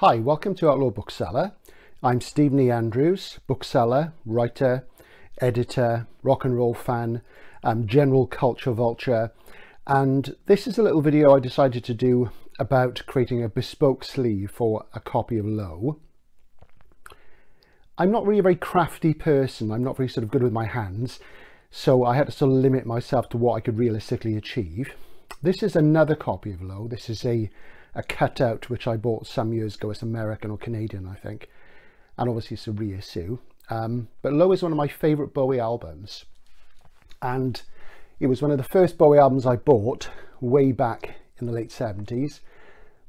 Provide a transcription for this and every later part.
Hi, welcome to Outlaw Bookseller. I'm Stephen E. Andrews, bookseller, writer, editor, rock and roll fan, general culture vulture, and this is a little video I decided to do about creating a bespoke sleeve for a copy of Low. I'm not really a very crafty person. I'm not very sort of good with my hands, so I had to sort of limit myself to what I could realistically achieve. This is another copy of Low. This is a cutout which I bought some years ago. It's American or Canadian, I think, and obviously it's a reissue. But Low is one of my favourite Bowie albums, and it was one of the first Bowie albums I bought way back in the late 70s.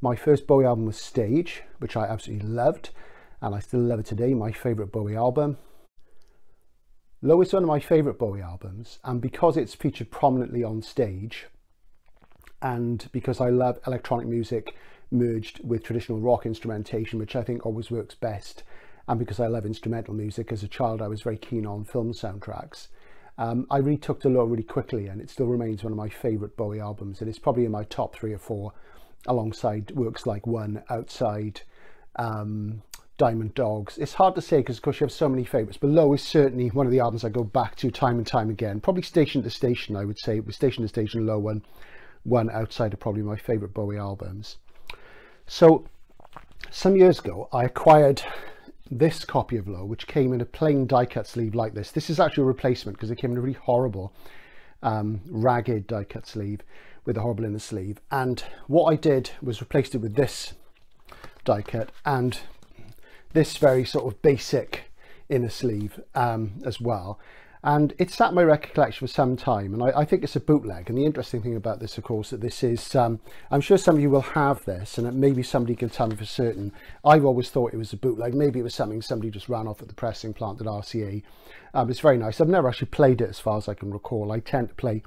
My first Bowie album was Stage, which I absolutely loved, and I still love it today, my favourite Bowie album. Low is one of my favourite Bowie albums, and because it's featured prominently on Stage, and because I love electronic music merged with traditional rock instrumentation, which I think always works best, and because I love instrumental music, as a child I was very keen on film soundtracks, I really took to Low really quickly, and it still remains one of my favourite Bowie albums, and it's probably in my top 3 or 4 alongside works like One, Outside, Diamond Dogs. It's hard to say because of course you have so many favourites, but Low is certainly one of the albums I go back to time and time again. Probably Station to Station, I would say. With Station to Station, Low, One, Outside are probably my favourite Bowie albums. So some years ago I acquired this copy of Low, which came in a plain die cut sleeve like this. This is actually a replacement because it came in a really horrible ragged die cut sleeve with a horrible inner sleeve, and what I did was replaced it with this die cut and this very sort of basic inner sleeve as well. And it's sat in my record collection for some time, and I think it's a bootleg. And the interesting thing about this, of course, that this is, I'm sure some of you will have this, and maybe somebody can tell me for certain. I've always thought it was a bootleg. Maybe it was something somebody just ran off at the pressing plant at RCA. It's very nice. I've never actually played it as far as I can recall. I tend to play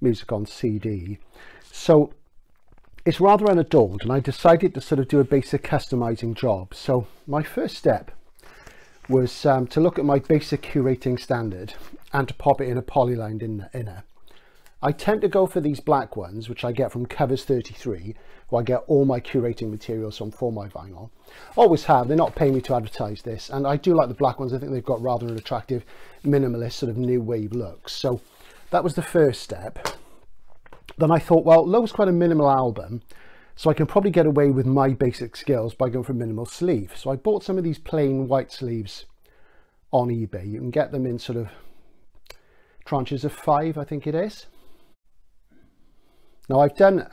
music on CD. So it's rather unadorned, and I decided to sort of do a basic customizing job. So my first step was to look at my basic curating standard and to pop it in a polylined inner. I tend to go for these black ones, which I get from Covers 33, where I get all my curating materials from for my vinyl. Always have. They're not paying me to advertise this, and I do like the black ones. I think they've got rather an attractive minimalist sort of new wave look. So that was the first step. Then I thought, well, Low's quite a minimal album, so I can probably get away with my basic skills by going for a minimal sleeve. So I bought some of these plain white sleeves on eBay. You can get them in sort of tranches of 5, I think it is. Now I've done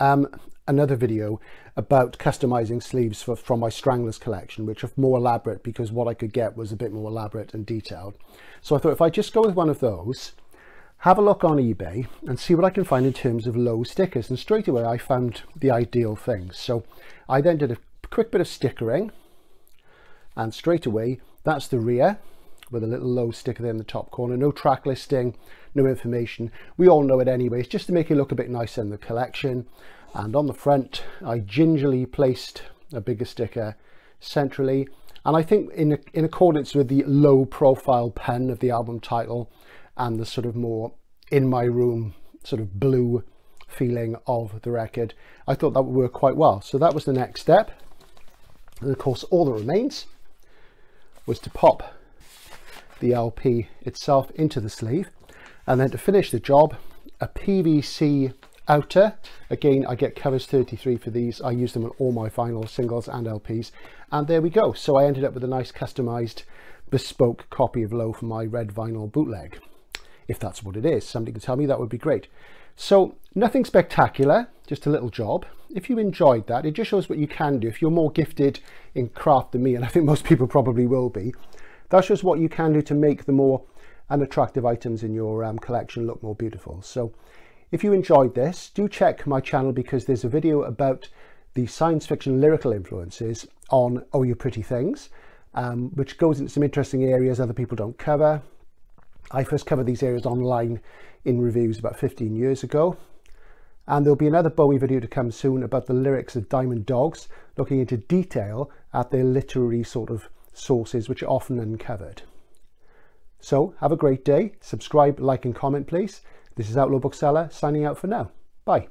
another video about customizing sleeves from my Stranglers collection, which are more elaborate because what I could get was a bit more elaborate and detailed. So I thought if I just go with one of those, have a look on eBay and see what I can find in terms of Low stickers, and straight away I found the ideal things. So I then did a quick bit of stickering, and straight away that's the rear with a little Low sticker there in the top corner. No track listing, no information. We all know it anyway. It's just to make it look a bit nicer in the collection. And on the front I gingerly placed a bigger sticker centrally, and I think in accordance with the low profile pen of the album title and the sort of more in my room sort of blue feeling of the record, I thought that would work quite well. So that was the next step. And of course all that remains was to pop the LP itself into the sleeve, and then to finish the job, a PVC outer. Again, I get Covers 33 for these. I use them on all my vinyl singles and LPs, and there we go. So I ended up with a nice customized bespoke copy of Low for my red vinyl bootleg. If that's what it is, somebody can tell me, that would be great. So nothing spectacular, just a little job. If you enjoyed that, it just shows what you can do. If you're more gifted in craft than me, and I think most people probably will be, that shows what you can do to make the more unattractive items in your collection look more beautiful. So if you enjoyed this, do check my channel, because there's a video about the science fiction lyrical influences on Oh You Pretty Things, which goes into some interesting areas other people don't cover. I first covered these areas online in reviews about 15 years ago. And there'll be another Bowie video to come soon about the lyrics of Diamond Dogs, looking into detail at their literary sort of sources, which are often uncovered. So have a great day. Subscribe, like and comment please. This is Outlaw Bookseller signing out for now. Bye.